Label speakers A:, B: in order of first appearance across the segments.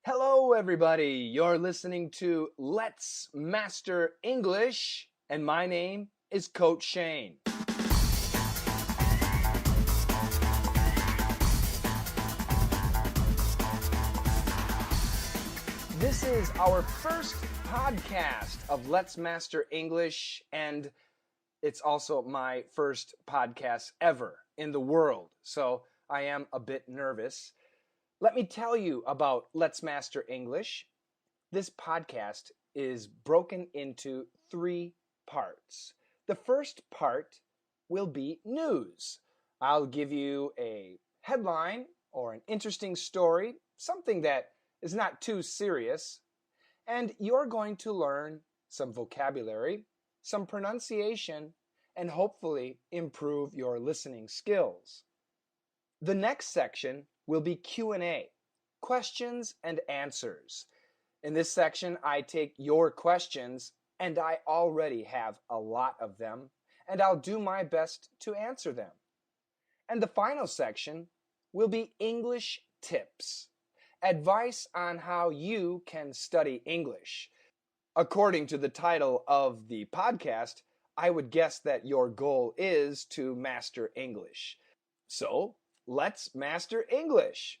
A: Hello, everybody. You're listening to Let's Master English, and my name is Coach Shane. This is our first podcast of Let's Master English, and it's also my first podcast ever in the world, so I am a bit nervous. Let me tell you about Let's Master English. This podcast is broken into 3 parts. The first part will be news. I'll give you a headline or an interesting story, something that is not too serious, and you're going to learn some vocabulary, some pronunciation, and hopefully improve your listening skills. The next section will be Q&A, questions and answers. In this section, I take your questions, and I already have a lot of them, and I'll do my best to answer them. And the final section will be English tips, advice on how you can study English. According to the title of the podcast, I would guess that your goal is to master English. So, let's master English.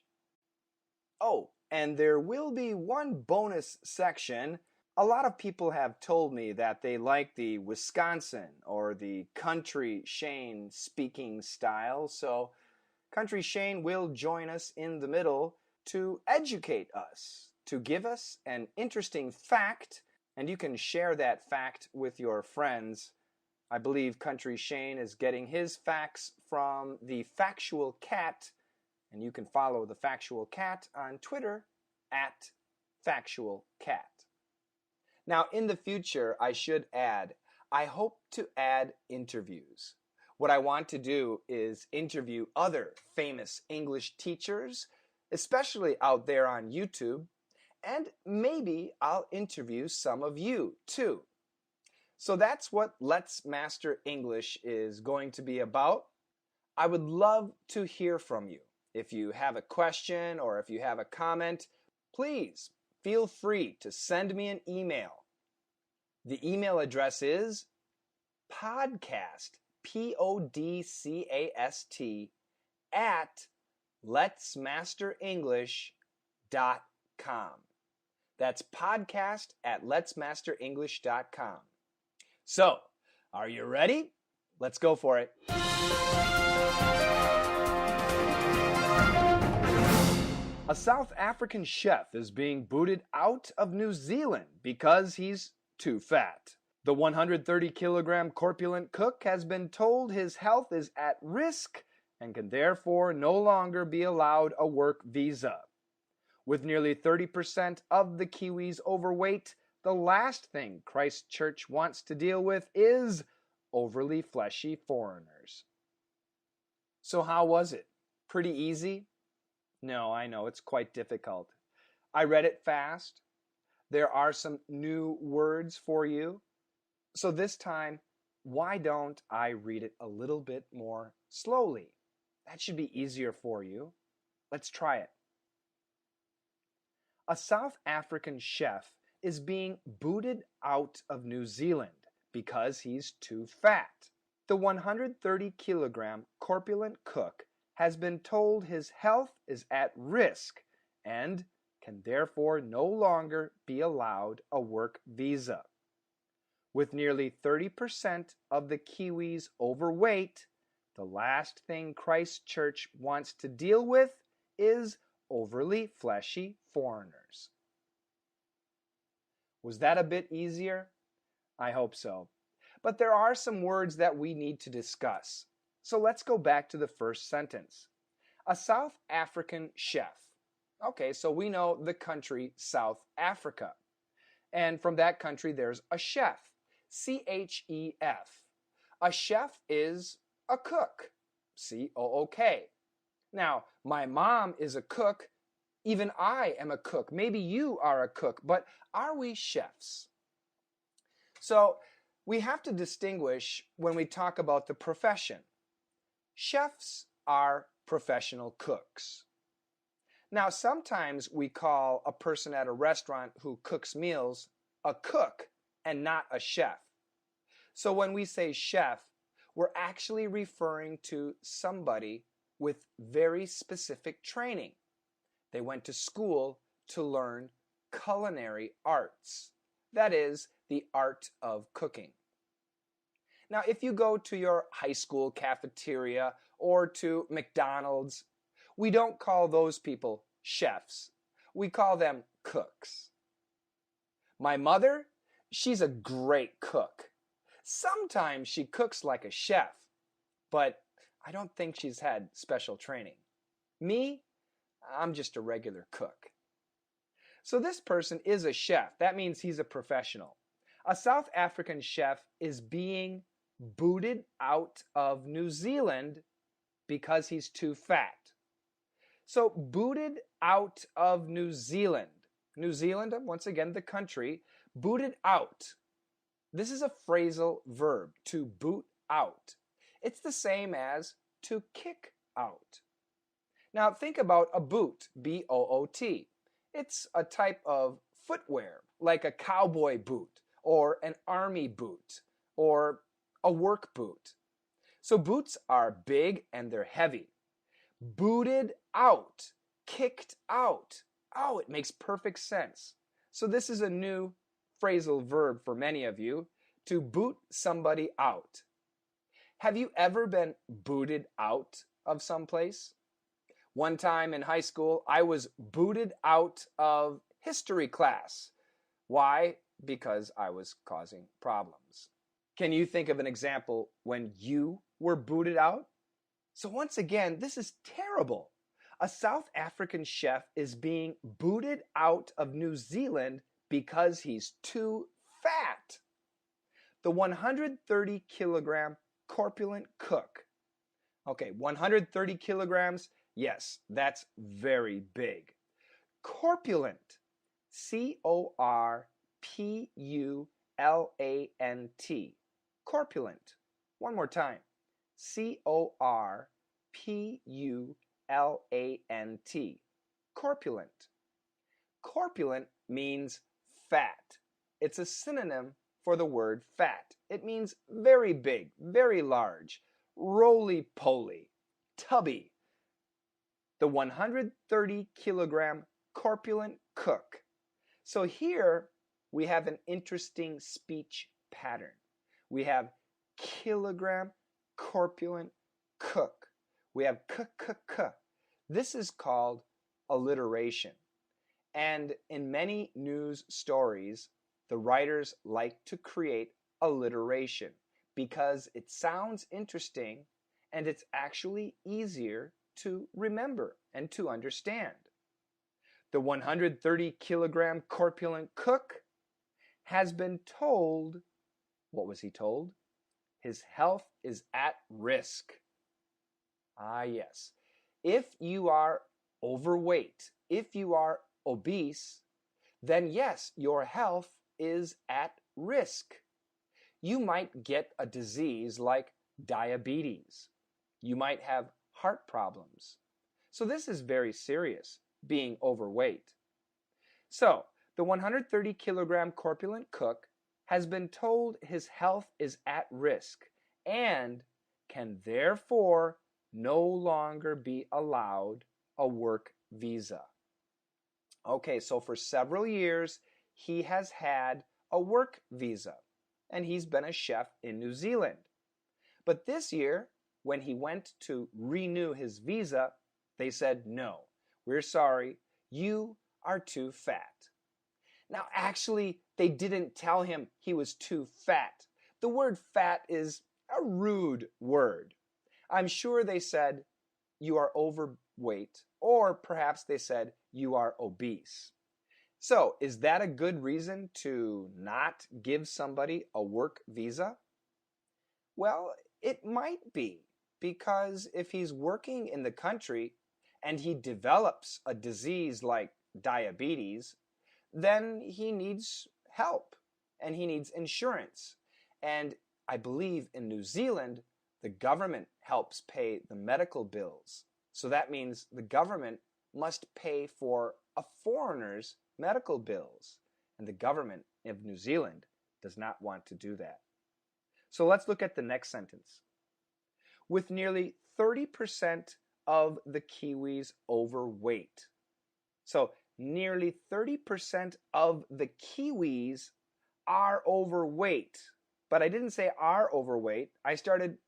A: Oh, and there will be one bonus section. A lot of people have told me that they like the Wisconsin or the Country Shane speaking style, so Country Shane will join us in the middle to educate us, to give us an interesting fact, and you can share that fact with your friends. I believe Country Shane is getting his facts from the Factual Cat, and you can follow the Factual Cat on Twitter at Factual Cat. Now, in the future, I should add, I hope to add interviews. What I want to do is interview other famous English teachers, especially out there on YouTube, and maybe I'll interview some of you too. So that's what Let's Master English is going to be about. I would love to hear from you. If you have a question or if you have a comment, please feel free to send me an email. The email address is podcast, P-O-D-C-A-S-T, at letsmasterenglish.com. That's podcast at letsmasterenglish.com. So, are you ready? Let's go for it. A South African chef is being booted out of New Zealand because he's too fat. The 130-kilogram corpulent cook has been told his health is at risk and can therefore no longer be allowed a work visa. With nearly 30% of the Kiwis overweight, the last thing Christchurch wants to deal with is overly fleshy foreigners. So how was it? Pretty easy? No, I know, it's quite difficult. I read it fast. There are some new words for you. So this time, why don't I read it a little bit more slowly? That should be easier for you. Let's try it. A South African chef is being booted out of New Zealand because he's too fat. The 130-kilogram corpulent cook has been told his health is at risk and can therefore no longer be allowed a work visa. With nearly 30% of the Kiwis overweight, the last thing Christchurch wants to deal with is overly fleshy foreigners. Was that a bit easier? I hope so. But there are some words that we need to discuss. So let's go back to the first sentence. A South African chef. Okay, so we know the country South Africa. And from that country there's a chef. C-H-E-F. A chef is a cook. C-O-O-K. Now, my mom is a cook. Even I am a cook. Maybe you are a cook, but are we chefs? So we have to distinguish when we talk about the profession. Chefs are professional cooks. Now, sometimes we call a person at a restaurant who cooks meals a cook and not a chef. So when we say chef, we're actually referring to somebody with very specific training. They went to school to learn culinary arts. That is, the art of cooking. Now, if you go to your high school cafeteria or to McDonald's, we don't call those people chefs. We call them cooks. My mother, she's a great cook. Sometimes she cooks like a chef, but I don't think she's had special training. Me, I'm just a regular cook. So this person is a chef. That means he's a professional. A South African chef is being booted out of New Zealand because he's too fat. So booted out of New Zealand. New Zealand, once again, the country, booted out. This is a phrasal verb, to boot out. It's the same as to kick out. Now think about a boot, B-O-O-T. It's a type of footwear, like a cowboy boot, or an army boot, or a work boot. So boots are big and they're heavy. Booted out, kicked out. Oh, it makes perfect sense. So this is a new phrasal verb for many of you, to boot somebody out. Have you ever been booted out of someplace? One time in high school, I was booted out of history class. Why? Because I was causing problems. Can you think of an example when you were booted out? So once again, this is terrible. A South African chef is being booted out of New Zealand because he's too fat. The 130 kilogram corpulent cook. Okay, 130 kilograms, yes, that's very big. Corpulent, C-O-R-P-U-L-A-N-T. Corpulent. One more time. C-O-R-P-U-L-A-N-T. Corpulent. Corpulent means fat. It's a synonym for the word fat. It means very big, very large, roly-poly, tubby. The 130 kilogram corpulent cook. So here we have an interesting speech pattern. We have kilogram, corpulent, cook. We have k-k-k. This is called alliteration. And in many news stories, the writers like to create alliteration because it sounds interesting and it's actually easier to remember and to understand. The 130 kilogram corpulent cook has been told, what was he told? His health is at risk. Ah, yes. If you are overweight, if you are obese, then yes, your health is at risk. You might get a disease like diabetes. You might have heart problems. So this is very serious, being overweight. So the 130 kilogram corpulent cook has been told his health is at risk and can therefore no longer be allowed a work visa. Okay, so for several years, he has had a work visa, and he's been a chef in New Zealand. But this year, when he went to renew his visa, they said, no, we're sorry, you are too fat. Now, actually, they didn't tell him he was too fat. The word fat is a rude word. I'm sure they said, you are overweight, or perhaps they said, you are obese. So, is that a good reason to not give somebody a work visa? Well, it might be, because if he's working in the country and he develops a disease like diabetes, then he needs help and he needs insurance. And I believe in New Zealand, the government helps pay the medical bills. So that means the government must pay for a foreigner's medical bills, and the government of New Zealand does not want to do that. So let's look at the next sentence. With nearly 30% of the Kiwis overweight. So nearly 30% of the Kiwis are overweight. But I didn't say are overweight. I started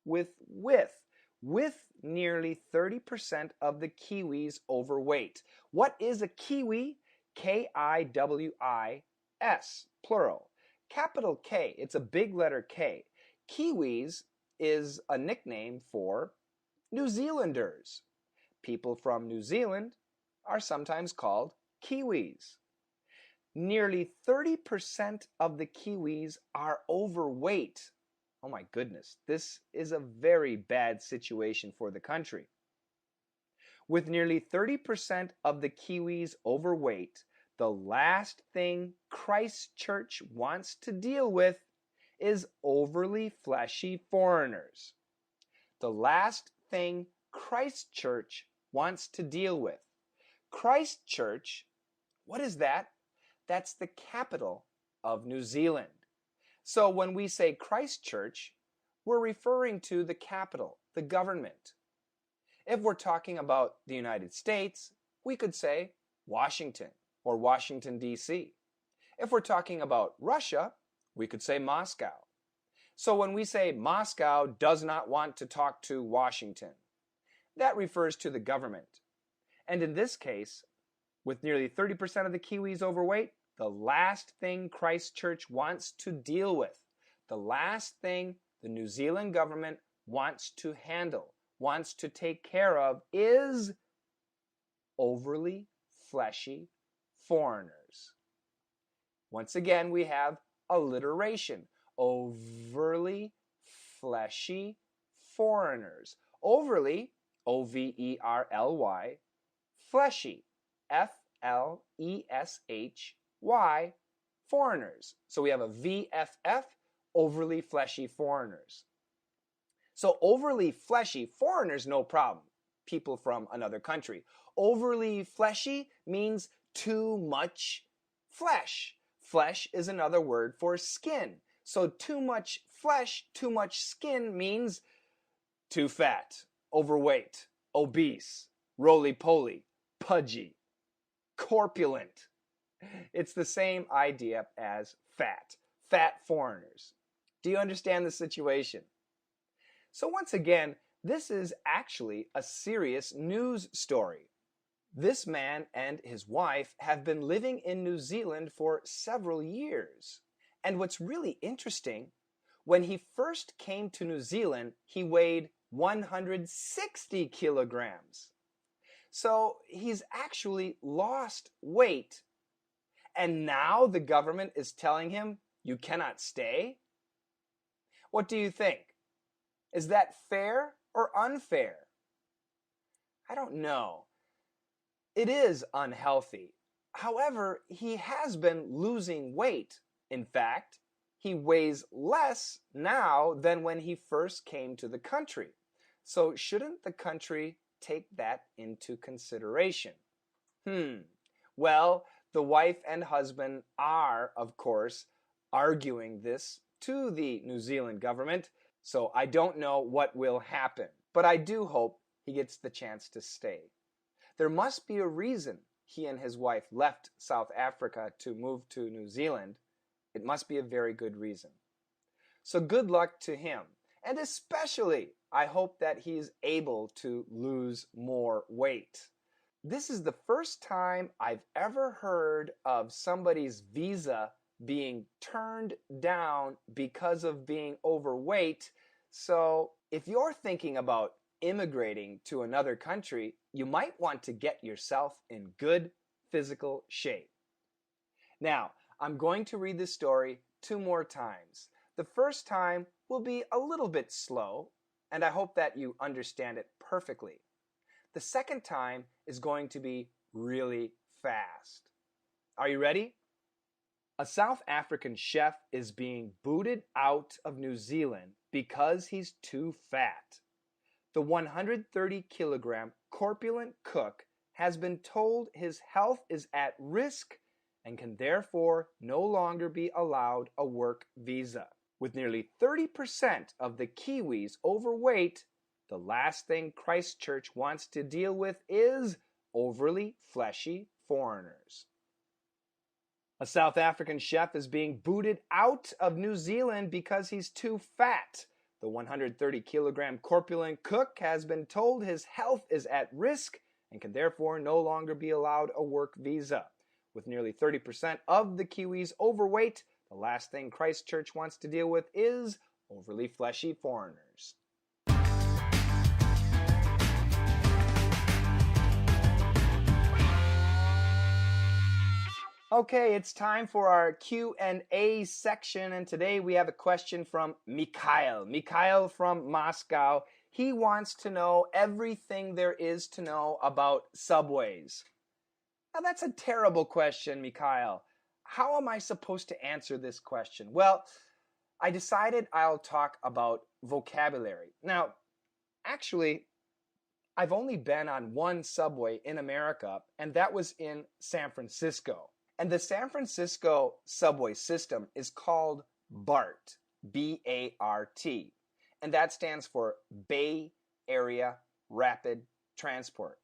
A: with. With nearly 30% of the Kiwis overweight. What is a Kiwi? K-I-W-I-S, plural. Capital K, it's a big letter K. Kiwis is a nickname for New Zealanders. People from New Zealand are sometimes called Kiwis. Nearly 30% of the Kiwis are overweight. Oh my goodness, this is a very bad situation for the country. With nearly 30% of the Kiwis overweight, the last thing Christchurch wants to deal with is overly fleshy foreigners. The last thing Christchurch wants to deal with. Christchurch, what is that? That's the capital of New Zealand. So when we say Christchurch, we're referring to the capital, the government. If we're talking about the United States, we could say Washington or Washington, D.C. If we're talking about Russia, we could say Moscow. So when we say Moscow does not want to talk to Washington, that refers to the government. And in this case, with nearly 30% of the Kiwis overweight, the last thing Christchurch wants to deal with, the last thing the New Zealand government wants to handle, wants to take care of, is overly fleshy foreigners. Once again, we have alliteration. Overly fleshy foreigners. Overly, O-V-E-R-L-Y, fleshy, F-L-E-S-H-Y, foreigners. So we have a VFF, overly fleshy foreigners. So overly fleshy foreigners, no problem. People from another country. Overly fleshy means too much flesh. Flesh is another word for skin. So too much flesh, too much skin means too fat, overweight, obese, roly-poly, pudgy, corpulent. It's the same idea as fat. Fat foreigners. Do you understand the situation? So once again, this is actually a serious news story. This man and his wife have been living in New Zealand for several years. And what's really interesting, when he first came to New Zealand, he weighed 160 kilograms. So he's actually lost weight. And now the government is telling him, you cannot stay? What do you think? Is that fair or unfair? I don't know. It is unhealthy. However, he has been losing weight. In fact, he weighs less now than when he first came to the country. So shouldn't the country take that into consideration? Well, the wife and husband are, of course, arguing this to the New Zealand government, so I don't know what will happen. But I do hope he gets the chance to stay. There must be a reason he and his wife left South Africa to move to New Zealand. It must be a very good reason. So good luck to him. And especially, I hope that he's able to lose more weight. This is the first time I've ever heard of somebody's visa being turned down because of being overweight. So if you're thinking about immigrating to another country, you might want to get yourself in good physical shape. Now, I'm going to read this story 2 more times. The first time will be a little bit slow, and I hope that you understand it perfectly. The second time is going to be really fast. Are you ready? A South African chef is being booted out of New Zealand because he's too fat. The 130-kilogram corpulent cook has been told his health is at risk and can therefore no longer be allowed a work visa. With nearly 30% of the Kiwis overweight, the last thing Christchurch wants to deal with is overly fleshy foreigners. A South African chef is being booted out of New Zealand because he's too fat. The 130-kilogram corpulent cook has been told his health is at risk and can therefore no longer be allowed a work visa. With nearly 30% of the Kiwis overweight, the last thing Christchurch wants to deal with is overly fleshy foreigners. Okay, it's time for our Q&A section, and today we have a question from Mikhail. Mikhail from Moscow. He wants to know everything there is to know about subways. Now, that's a terrible question, Mikhail. How am I supposed to answer this question? Well, I decided I'll talk about vocabulary. Now, actually, I've only been on one subway in America, and that was in San Francisco. And the San Francisco subway system is called BART, B-A-R-T. And that stands for Bay Area Rapid Transport.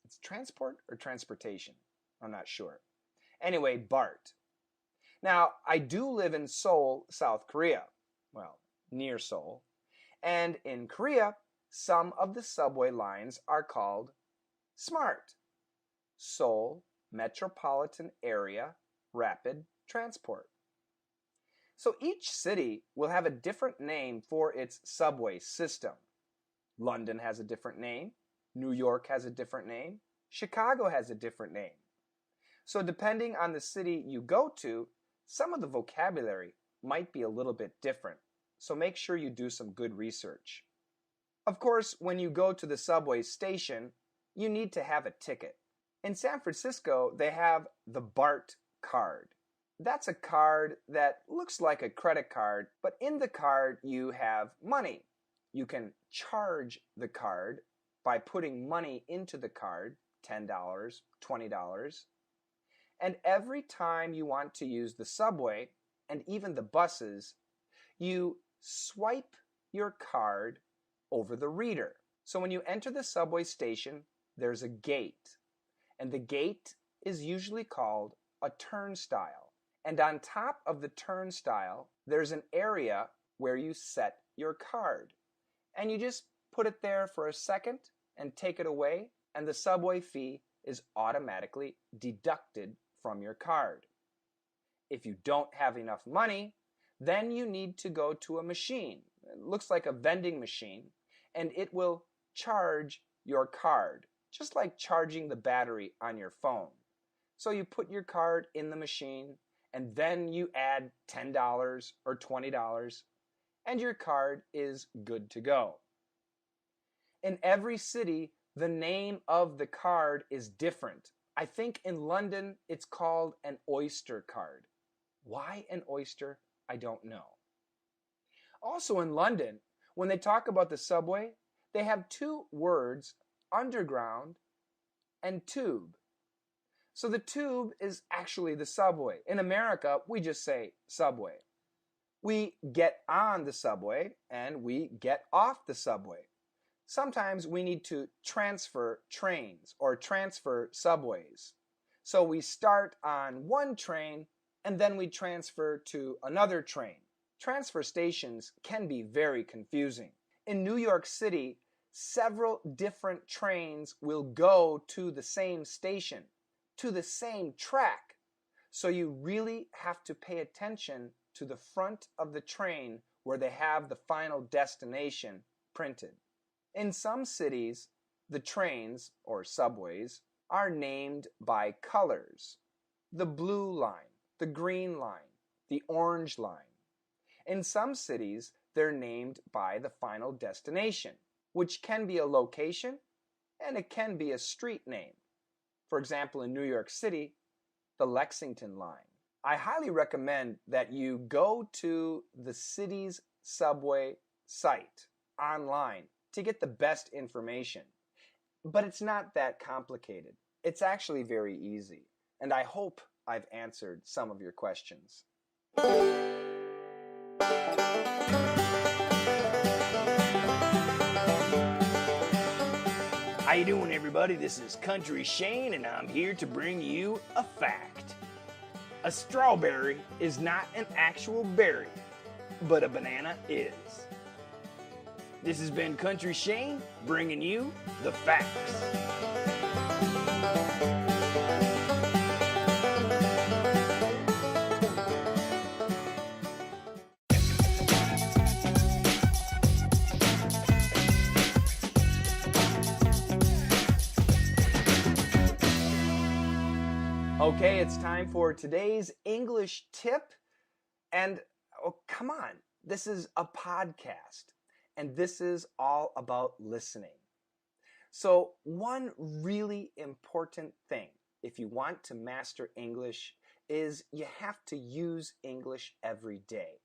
A: It's transport or transportation? I'm not sure. Anyway, BART. Now, I do live in Seoul, South Korea. Well, near Seoul. And in Korea, some of the subway lines are called SMART. Seoul Metropolitan Area Rapid Transport. So each city will have a different name for its subway system. London has a different name. New York has a different name. Chicago has a different name. So depending on the city you go to, some of the vocabulary might be a little bit different. So make sure you do some good research. Of course, when you go to the subway station, you need to have a ticket. In San Francisco, they have the BART card. That's a card that looks like a credit card, but in the card you have money. You can charge the card by putting money into the card, $10, $20. And every time you want to use the subway, and even the buses, you swipe your card over the reader. So when you enter the subway station, there's a gate. And the gate is usually called a turnstile. And on top of the turnstile, there's an area where you set your card. And you just put it there for a second and take it away, and the subway fee is automatically deducted from your card. If you don't have enough money, then you need to go to a machine. It looks like a vending machine, and it will charge your card, just like charging the battery on your phone. So you put your card in the machine, and then you add $10 or $20, and your card is good to go. In every city, the name of the card is different. I think in London, it's called an Oyster card. Why an oyster? I don't know. Also in London, when they talk about the subway, they have two words, underground and tube. So the tube is actually the subway. In America, we just say subway. We get on the subway and we get off the subway. Sometimes we need to transfer trains or transfer subways. So we start on one train and then we transfer to another train. Transfer stations can be very confusing. In New York City, several different trains will go to the same station, to the same track. So you really have to pay attention to the front of the train where they have the final destination printed. In some cities, the trains, or subways, are named by colors. The blue line, the green line, the orange line. In some cities, they're named by the final destination, which can be a location and it can be a street name. For example, in New York City, the Lexington line. I highly recommend that you go to the city's subway site online to get the best information. But it's not that complicated. It's actually very easy, and I hope I've answered some of your questions. How you doing, everybody? This is Country Shane, and I'm here to bring you a fact. A strawberry is not an actual berry, but a banana is. This has been Country Shane, bringing you the facts. Okay, it's time for today's English tip. And oh, come on, this is a podcast, and this is all about listening. So one really important thing if you want to master English is you have to use English every day.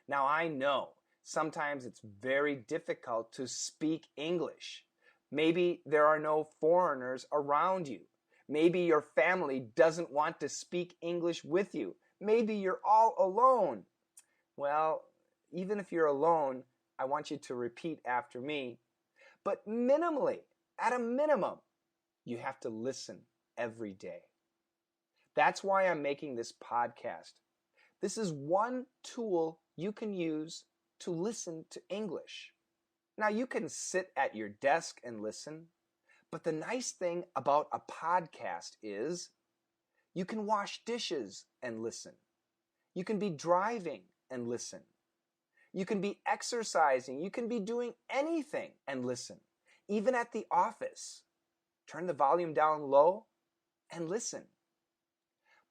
A: Now I know sometimes it's very difficult to speak English. Maybe there are no foreigners around you. Maybe your family doesn't want to speak English with you. Maybe you're all alone. Well, even if you're alone, I want you to repeat after me. But minimally, at a minimum, you have to listen every day. That's why I'm making this podcast. This is one tool you can use to listen to English. Now, you can sit at your desk and listen. But the nice thing about a podcast is you can wash dishes and listen. You can be driving and listen. You can be exercising. You can be doing anything and listen. Even at the office. Turn the volume down low and listen.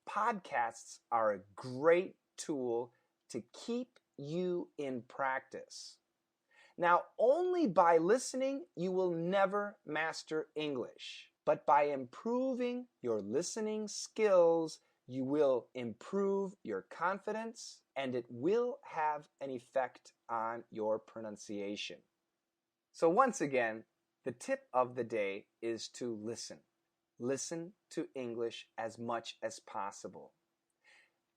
A: Podcasts are a great tool to keep you in practice. Now, only by listening, you will never master English. But by improving your listening skills, you will improve your confidence, and it will have an effect on your pronunciation. So once again, the tip of the day is to listen. Listen to English as much as possible.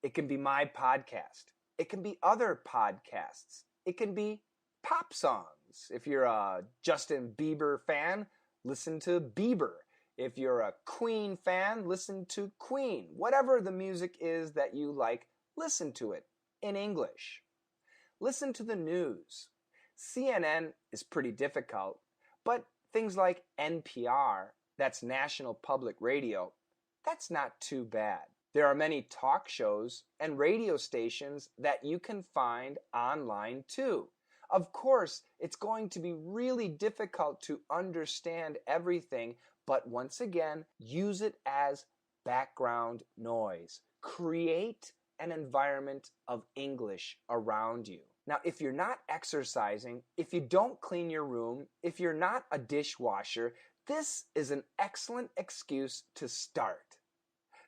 A: It can be my podcast. It can be other podcasts. It can be pop songs. If you're a Justin Bieber fan, listen to Bieber. If you're a Queen fan, listen to Queen. Whatever the music is that you like, listen to it in English. Listen to the news. CNN is pretty difficult, but things like NPR, that's National Public Radio, that's not too bad. There are many talk shows and radio stations that you can find online too. Of course, it's going to be really difficult to understand everything, but once again, use it as background noise. Create an environment of English around you. Now, if you're not exercising, if you don't clean your room, if you're not a dishwasher, this is an excellent excuse to start.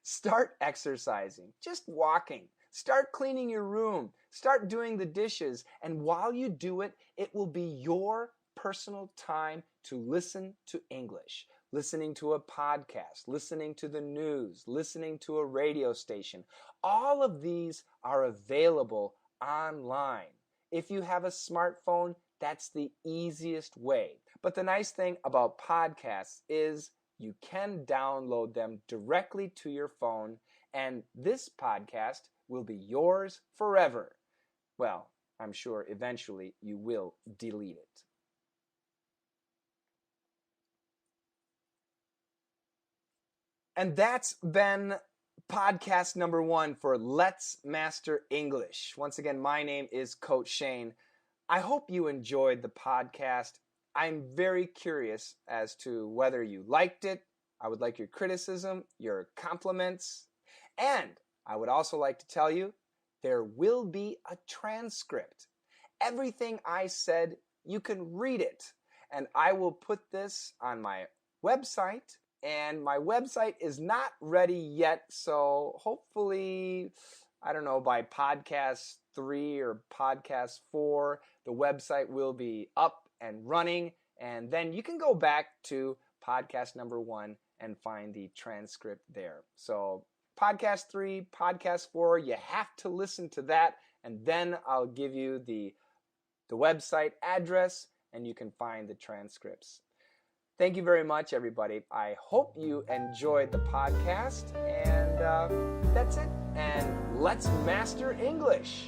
A: Start exercising, just walking. Start cleaning your room. Start doing the dishes. And while you do it, it will be your personal time to listen to English. Listening to a podcast, listening to the news, listening to a radio station. All of these are available online. If you have a smartphone, that's the easiest way. But the nice thing about podcasts is you can download them directly to your phone, and this podcast will be yours forever. Well, I'm sure eventually you will delete it. And that's been podcast number 1 for Let's Master English. Once again, my name is Coach Shane. I hope you enjoyed the podcast. I'm very curious as to whether you liked it. I would like your criticism, your compliments, and I would also like to tell you there will be a transcript. Everything I said, you can read it. And I will put this on my website. And my website is not ready yet. So hopefully, I don't know, by podcast 3 or podcast 4, the website will be up and running. And then you can go back to podcast number 1 and find the transcript there. So podcast 3, podcast 4, you have to listen to that, and then I'll give you the website address, and you can find the transcripts. Thank you very much, everybody. I hope you enjoyed the podcast, and that's it. And let's master English.